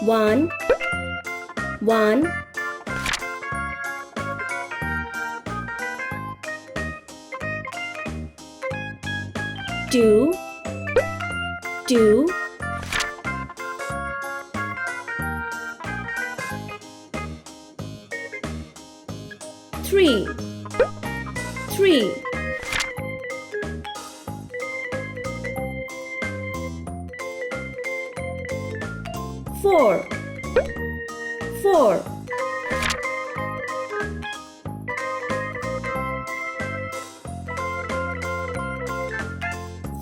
1, 1, 2, 2, 3, 3, 4, 4,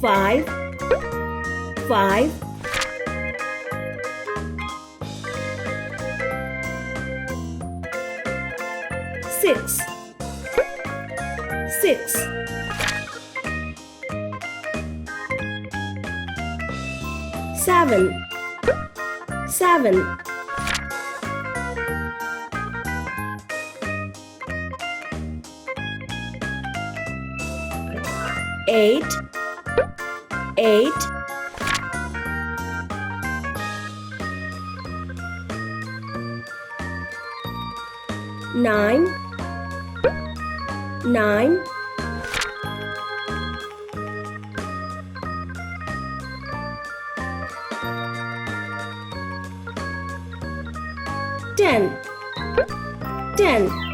5, 5, 6, 6, 7, 7, 8, 8, 9, 9, 10, 10.